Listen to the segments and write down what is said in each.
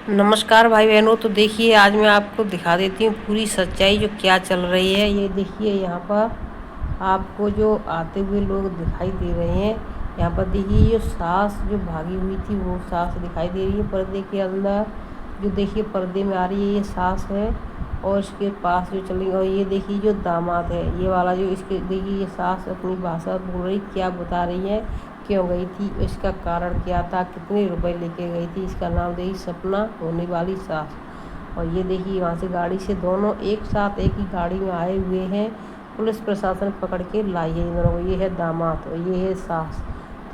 नमस्कार भाई बहनों। तो देखिए आज मैं आपको दिखा देती हूँ पूरी सच्चाई जो क्या चल रही है। ये देखिए यहाँ पर आपको जो आते हुए लोग दिखाई दे रहे हैं। यहाँ पर देखिए ये सास जो भागी हुई थी वो सास दिखाई दे रही है पर्दे के अंदर। जो देखिए पर्दे में आ रही है ये सास है और इसके पास जो चली। और ये देखिए जो दामाद है ये वाला जो इसके देखिए ये सास अपनी भाषा बोल रही क्या बता रही है, क्यों गई थी, इसका कारण क्या था, कितने रुपए लेके गई थी। इसका नाम देखिए सपना होने वाली सास। और ये देखिए वहाँ से गाड़ी से दोनों एक साथ एक ही गाड़ी में आए हुए हैं। पुलिस प्रशासन पकड़ के लाई है इन दोनों को। ये है दामाद और ये है सास।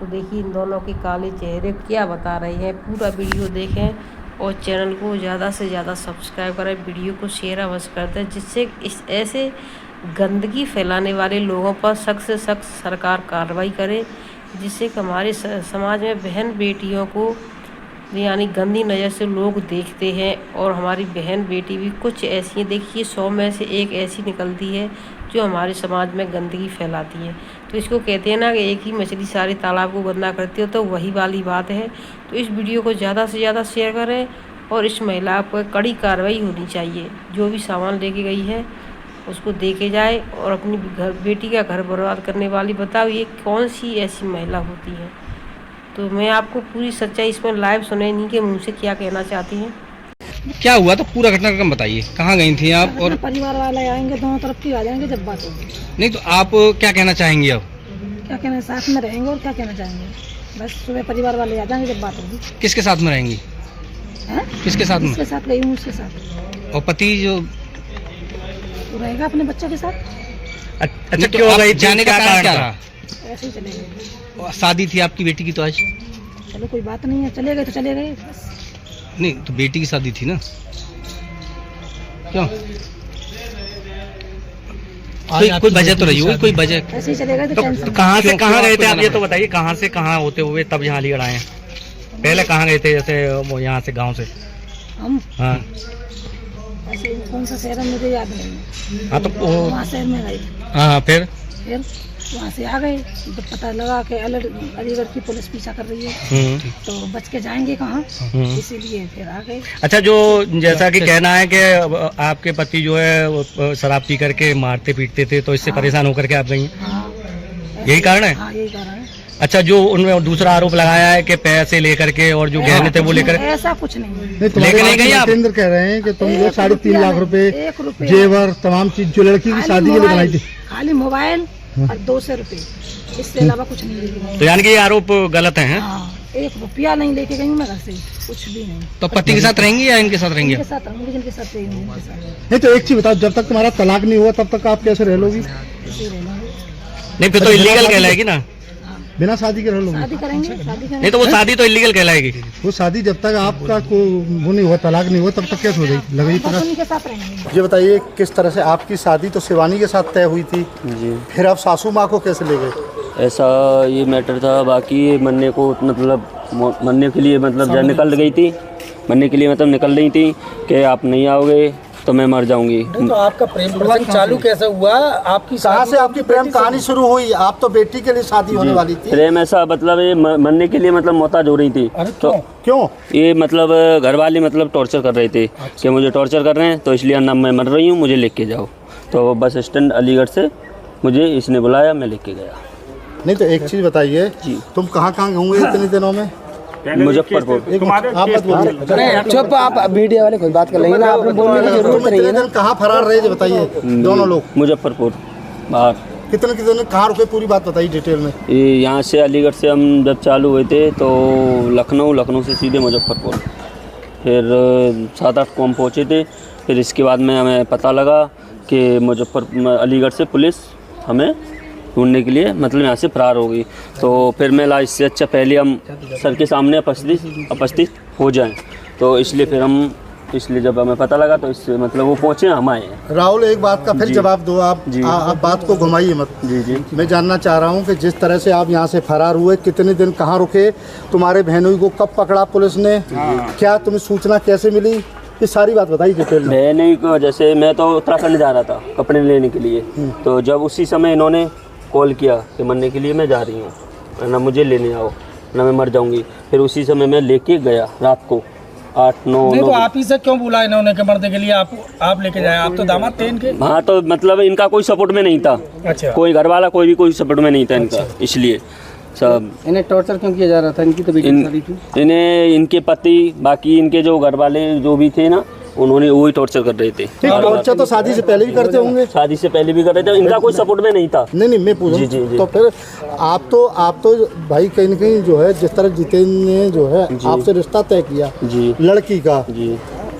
तो देखिए इन दोनों के काले चेहरे क्या बता रहे हैं। पूरा वीडियो देखें और चैनल को ज़्यादा से ज़्यादा सब्सक्राइब करें, वीडियो को शेयर अवश्य करते हैं जिससे इस ऐसे गंदगी फैलाने वाले लोगों पर सख्त से सख्त सरकार कार्रवाई करे, जिससे कि हमारे समाज में बहन बेटियों को यानी गंदी नज़र से लोग देखते हैं। और हमारी बहन बेटी भी कुछ ऐसी हैं, देखिए 100 में से एक ऐसी निकलती है जो हमारे समाज में गंदगी फैलाती है। तो इसको कहते हैं ना कि एक ही मछली सारे तालाब को गंदा करती हो, तो वही वाली बात है। तो इस वीडियो को ज़्यादा से ज़्यादा शेयर करें और इस महिला पर कड़ी कार्रवाई होनी चाहिए। जो भी सामान लेके गई है उसको देके जाए और अपनी बेटी का घर बर्बाद करने वाली बताओ ये कौन सी ऐसी महिला होती है। तो मैं आपको पूरी सच्चाई इसमें लाइव सुने इन्हीं के मुंह से क्या कहना चाहती हैं। क्या हुआ तो पूरा घटनाक्रम बताइए, कहाँ गई थी आप? और परिवार वाले आएंगे, दोनों तरफ की आ जाएंगे जब बात होगी। नहीं तो आप क्या कहना चाहेंगे अब? क्या कहना, साथ में रहेंगे और क्या कहना चाहेंगे। बस सुबह परिवार वाले आ जाएंगे जब बात होगी। किसके साथ में रहेंगी? किसके साथ में? उसके साथ गई हूँ, उसके साथ। और पति जो तो रहेगा अपने बच्चों के साथ। अच्छा क्यों गई? जाने का कारण क्या रहा? ऐसे ही चले गए। शादी थी आपकी बेटी की तो आज? चलो कोई बात नहीं है, चले गए तो चले गए बस। नहीं तो बेटी की शादी थी ना, क्यों? कोई वजह तो रही होगी, कोई वजह। ऐसे ही चले गए तो कहाँ से कहाँ गए थे आप ये तो बताइए, कहाँ से कहाँ होते हुए तब यहाँ अलीगढ़ आए हैं? पहले कहाँ गए थे जैसे वो यहाँ से गांव से? हम हाँ ऐसे कौन सा शहर है मुझे याद नहीं। हाँ तो वहाँ शहर में गए, हाँ फिर वहाँ से आ गए तो पता लगा कि अलीगढ़ की पुलिस पीछा कर रही है तो बच के जाएंगे कहाँ, इसीलिए फिर आ गए। अच्छा, जो जैसा कि कहना है कि आपके पति जो है वो शराब पी करके मारते पीटते थे तो इससे परेशान होकर के आप गई? यही कारण है? हाँ यही कारण है। अच्छा, जो उनमें दूसरा आरोप लगाया है कि पैसे लेकर के और जो गहने थे वो लेकर, ऐसा कुछ नहीं। लेके नहीं गई आप? केंद्र कह रहे हैं कि तुम लोग 3.5 लाख रुपए जेवर तमाम चीज जो लड़की की शादी के लिए बनाई थी, खाली मोबाइल और 200 रुपए, इससे अलावा कुछ नहीं लेके गई। तो यानी कि ये आरोप गलत है? हाँ, 1 रुपया नहीं लेके गई हूँ मैं घर से, कुछ भी नहीं। तो पति के साथ रहेंगी या इनके साथ रहेंगे? इनके साथ रहूंगी, जिनके साथ रहेंगी उनके साथ। नहीं तो एक चीज बताओ, जब तक तुम्हारा तलाक नहीं हुआ तब तक आप कैसे रह लोगी? ऐसे ही रहना है। नहीं फिर तो इलीगल कहलाएगी ना? बिना शादी के रह लोगी? शादी करेंगे, शादी करेंगे। नहीं तो वो शादी तो इलीगल कहलाएगी। वो शादी जब तक आपका वो नहीं हुआ, तलाक नहीं हुआ, तब तक कैसे हो गई? लगी बस उनके साथ रहेंगे। ये बताइए किस तरह से आपकी शादी तो शिवानी के साथ तय हुई थी जी, फिर आप सासू माँ को कैसे ले गए? ऐसा ये मैटर था। बाकी मरने को मतलब मरने के लिए मतलब जब निकल गई थी, मरने के लिए मतलब निकल रही थी कि आप नहीं आओगे तो मैं मर जाऊंगी। तो आपका प्रेम प्रसंग चालू कैसे हुआ? आपकी कहाँ से आपकी प्रेम कहानी शुरू हुई? आप तो बेटी के लिए शादी होने वाली थी। प्रेम ऐसा मतलब ये मरने के लिए मतलब मोहताज हो रही थी। तो क्यों? ये मतलब घर वाले मतलब टॉर्चर कर रहे थे कि मुझे टॉर्चर कर रहे हैं तो इसलिए ना मैं मर रही हूँ, मुझे लेके जाओ। तो बस स्टैंड अलीगढ़ से मुझे इसने बुलाया, मैं लेके गया। नहीं तो एक चीज बताइए, तुम कहाँ कहाँ घूमे इतने दिनों में? मुजफ्फरपुर। आप मत बोलिए, चुप, आप मीडिया वाले कोई बात कर लेंगे ना, आपने बोलने की जरूरत नहीं है ना। कहाँ फरार रहे थे बताइए दोनों लोग? मुजफ्फरपुर बाहर। कितने कहाँ रुके, पूरी बात बताइए डिटेल में। ये यहाँ से अलीगढ़ से हम जब चालू हुए थे तो लखनऊ से सीधे मुजफ्फरपुर, फिर 7-8 को हम पहुँचे थे। फिर इसके बाद में हमें पता लगा कि अलीगढ़ से पुलिस हमें ढूंढने के लिए मतलब यहाँ से फरार हो गई। तो फिर मैं इससे अच्छा पहले हम सर के सामने उपस्थित हो जाएं, तो इसलिए फिर हम इसलिए जब हमें पता लगा तो इससे मतलब वो पहुँचे, हम आए हैं। राहुल एक बात का फिर जवाब दो आप बात को घुमाइए मत। जी मैं जानना चाह रहा हूँ कि जिस तरह से आप यहाँ से फरार हुए, कितने दिन कहाँ रुके, तुम्हारे बहनोई को कब पकड़ा पुलिस ने, क्या तुम्हें सूचना कैसे मिली, ये सारी बात बताइए डिटेल में। बहनोई को जैसे मैं तो उत्तराखंड जा रहा था कपड़े लेने के लिए, तो जब उसी समय इन्होंने कॉल किया कि मरने के लिए मैं जा रही हूँ, ना मुझे लेने आओ, ना मैं मर जाऊँगी। फिर उसी समय मैं लेके गया रात को 8-9। नहीं तो आप ही से क्यों बुलाए इन्होंने के मर्दे के लिए आप लेके जाए? आप तो दामाद थे इनके। हाँ तो मतलब इनका कोई सपोर्ट में नहीं था। अच्छा। कोई घर वाला कोई सपोर्ट में नहीं था इनका, इसलिए सब। इन्हें टॉर्चर क्यों किया जा रहा था? इनकी तो बेटी की शादी थी। इन्हें इनके पति बाकी इनके जो घर वाले जो भी थे ना, उन्होंने वही टॉर्चर कर रहे थे। टॉर्चर तो शादी से पहले भी करते होंगे। शादी से पहले भी कर रहे थे, इनका कोई सपोर्ट में नहीं था। नहीं मैं पूछ रहा हूँ, तो फिर आप तो भाई कहीं न कहीं जो है, जिस तरह जितेंद्र ने जो है आपसे रिश्ता तय किया जी लड़की का जी,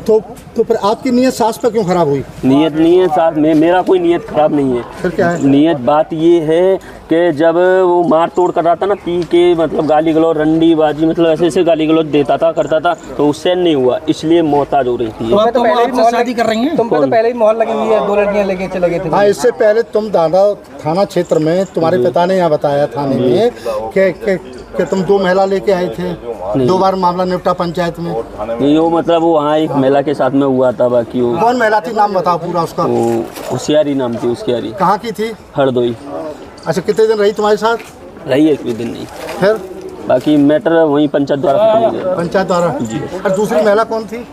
तो फिर आपकी नीयत सास पर क्यों खराब हुई? नियत नहीं है साथ में, मेरा कोई नियत खराब नहीं है। फिर क्या है? नियत बात ये है कि जब वो मार तोड़ कर रहा था ना, पी के मतलब गाली गलौज रंडी बाजी मतलब ऐसे गाली गलौज देता था करता था, तो उससे नहीं हुआ, इसलिए मोहताज हो रही थी। तो तुम आपसे शादी कर रही हैं? तुम पे तो पहले ही मोहर लगी हुई है, 2 लड़कियां लेके चले गए थे। हाँ, इससे पहले तुम दादा थाना क्षेत्र में तुम्हारे पिता ने यहाँ बताया थाने में कि तुम 2 महिला लेके आए थे, 2 बार मामला निपटा पंचायत में। नहीं वो मतलब वो वहाँ एक महिला के साथ में हुआ था, बाकी वो कौन महिला थी? नाम बताओ पूरा उसका। वो होशियारी नाम थी उसकी। कहाँ की थी? हरदोई। अच्छा, कितने दिन रही तुम्हारे साथ? रही एक भी दिन नहीं, फिर बाकी मैटर वहीं पंचायत द्वारा खत्म हो गया। पंचायत द्वारा जी। और दूसरी महिला कौन थी?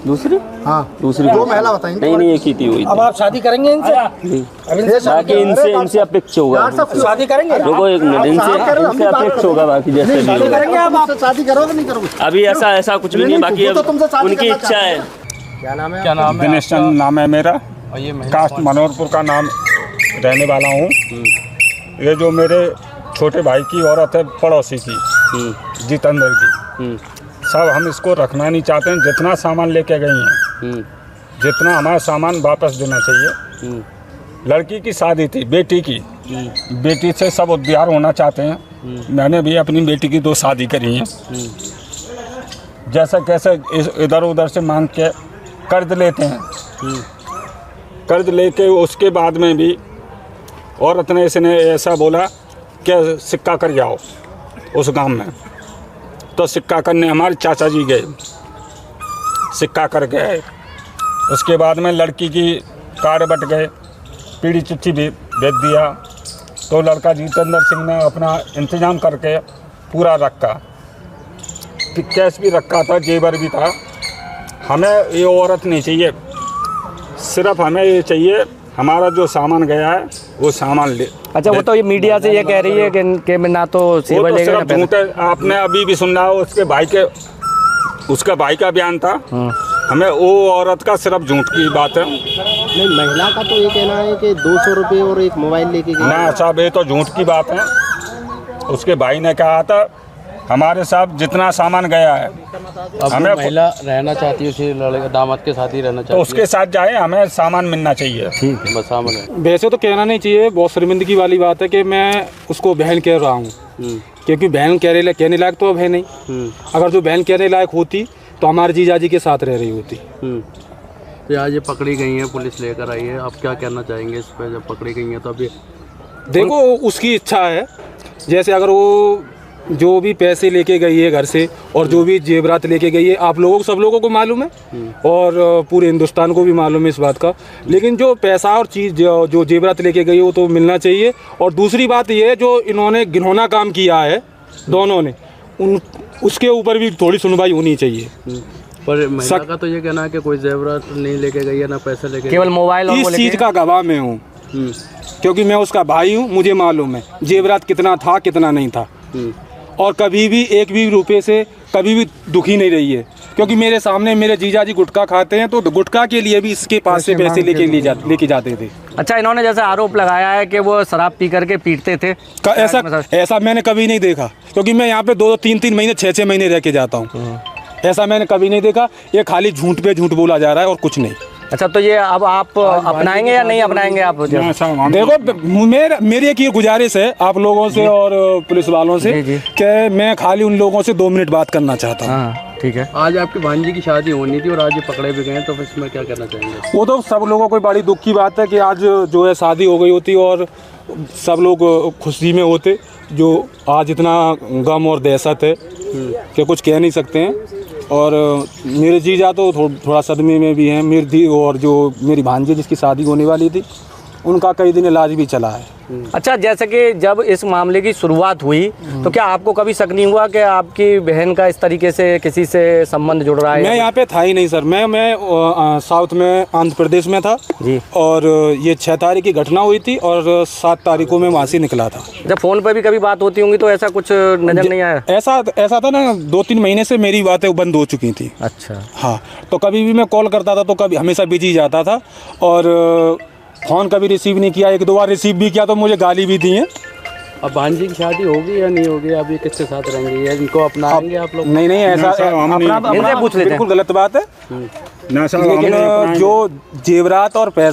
दूसरी? हाँ, दूसरी 2 महिला बताई। नहीं एक ही थी वही। अब आप शादी करेंगे इनसे? बाकी इनसे अपेक्ष होगा। शादी करेंगे? रुको एक मिनट, इनसे अपेक्ष होगा बाकी जैसे भी होगा। करेंगे आप शादी करोगे नहीं करोगे? अभी ऐसा कुछ भी नहीं, बाकी अब उनकी इच्छा है। क्या नाम है? क्या नाम है? दिनेश चंद नाम है मेरा, कास्ट मनोहरपुर का नाम रहने वाला हूँ। ये जो मेरे छोटे भाई की औरत है, पड़ोसी की, जितेंद्र की, सब हम इसको रखना नहीं चाहते हैं। जितना सामान लेके गई हैं, जितना हमारा सामान वापस देना चाहिए। लड़की की शादी थी, बेटी की, बेटी से सब उद्धार होना चाहते हैं। मैंने भी अपनी बेटी की 2 शादी करी हैं। जैसे कैसे इधर उधर से मांग के कर्ज लेते हैं, कर्ज लेके उसके बाद में भी औरत ने इसने ऐसा बोला कि सिक्का कर जाओ उस गांव में। तो सिक्का करने हमारे चाचा जी गए, सिक्का कर गए। उसके बाद में लड़की की कार्ड बट गए, पीढ़ी चिट्ठी भी भेज दिया। तो लड़का जितेंद्र सिंह ने अपना इंतजाम करके पूरा रखा, कैश भी रखा था, जेवर भी था। हमें ये औरत नहीं चाहिए, सिर्फ हमें ये चाहिए हमारा जो सामान गया है वो सामान ले। अच्छा, वो तो ये मीडिया से ये कह रही है कि ना तो सेवा लेगा ना पैसा। आपने अभी भी सुन रहा हो, उसके भाई का बयान था। हमें वो औरत का सिर्फ झूठ की बात है। नहीं, महिला का तो ये कहना है कि 200 रुपये और एक मोबाइल लेके गए। ना साहब, ये तो झूठ की बात है। उसके भाई ने कहा था हमारे साथ जितना सामान गया है, हमें महिला रहना चाहती है उसी लड़के दामाद के साथ ही रहना चाहती है, तो उसके साथ जाए, हमें सामान मिलना चाहिए। ठीक है, बस सामान है। वैसे तो कहना नहीं चाहिए, बहुत शर्मिंदगी वाली बात है कि मैं उसको बहन कह रहा हूँ, क्योंकि बहन कहने लायक तो अब है नहीं। अगर जो बहन कहने लायक होती तो हमारे जीजाजी के साथ रह रही होती। तो आज ये पकड़ी गई है, पुलिस लेकर आई है, आप क्या कहना चाहेंगे इस पर? जब पकड़ी गई है तो अभी देखो उसकी इच्छा है, जैसे अगर वो जो भी पैसे लेके गई है घर से और जो भी जेवरात लेके गई है, आप लोगों को सब लोगों को मालूम है और पूरे हिंदुस्तान को भी मालूम है इस बात का। लेकिन जो पैसा और चीज़ जो जेवरात लेके गई है वो तो मिलना चाहिए। और दूसरी बात ये है, जो इन्होंने घिनौना काम किया है दोनों ने, उसके ऊपर भी थोड़ी सुनवाई होनी चाहिए। पर महिला का तो ये कहना है कि कोई जेवरात नहीं लेके गई है, ना पैसा लेके, केवल मोबाइल। इस चीज़ का गवाह मैं हूँ, क्योंकि मैं उसका भाई हूँ, मुझे मालूम है जेवरात कितना था कितना नहीं था। और कभी भी एक भी रुपये से कभी भी दुखी नहीं रही है, क्योंकि मेरे सामने मेरे जीजा जी गुटखा खाते हैं, तो गुटखा के लिए भी इसके पास से पैसे लेके जाते थे। अच्छा, इन्होंने जैसे आरोप लगाया है कि वो शराब पी करके पीटते थे, ऐसा मैंने कभी नहीं देखा, क्योंकि मैं यहाँ पे 2-3 महीने 6 महीने रह के जाता हूँ। ऐसा मैंने कभी नहीं देखा। ये खाली झूठ पे झूठ बोला जा रहा है और कुछ नहीं। अच्छा, तो ये अब आप अपनाएंगे या नहीं अपनाएंगे? आप देखो, मेरी एक ये गुजारिश है आप लोगों से और पुलिस वालों से कि मैं खाली उन लोगों से 2 मिनट बात करना चाहता हूँ। ठीक है। आज आपकी भांजी की शादी होनी थी और आज ये पकड़े भी गए, तो इसमें क्या कहना चाहेंगे? वो तो सब लोगों को बड़ी दुख की बात है कि आज जो है शादी हो गई होती और सब लोग खुशी में होते। जो आज इतना गम और दहशत है कि कुछ कह नहीं सकते हैं। और मेरे जीजा तो थोड़ा सदमे में भी हैं। मेरी और जो मेरी भांजी जिसकी शादी होने वाली थी उनका कई दिन इलाज भी चला है। अच्छा, जैसे कि जब इस मामले की शुरुआत हुई तो क्या आपको कभी शक नहीं हुआ कि आपकी बहन का इस तरीके से किसी से संबंध जुड़ रहा है? मैं यहाँ पे था ही नहीं सर, मैं साउथ में आंध्र प्रदेश में था जी। और ये 6 तारीख की घटना हुई थी और 7 तारीख को मैं वहाँ से निकला था। जब फोन पर भी कभी बात होती होंगी तो ऐसा कुछ नजर नहीं आया? ऐसा था ना, 2-3 महीने से मेरी बातें बंद हो चुकी थी। अच्छा। हाँ, तो कभी भी मैं कॉल करता था तो कभी हमेशा बिजी जाता था और फ़ोन कभी रिसीव नहीं किया। 1-2 बार रिसीव भी किया तो मुझे गाली भी दी है। अब भांजी की शादी होगी या नहीं होगी? अब ये किसके साथ रहेंगे या इनको अपनाएंगे आप लोग? नहीं, ऐसा अपना पूछ लेते हैं, बिल्कुल गलत बात है। लेकिन जो जेवरात और पैसा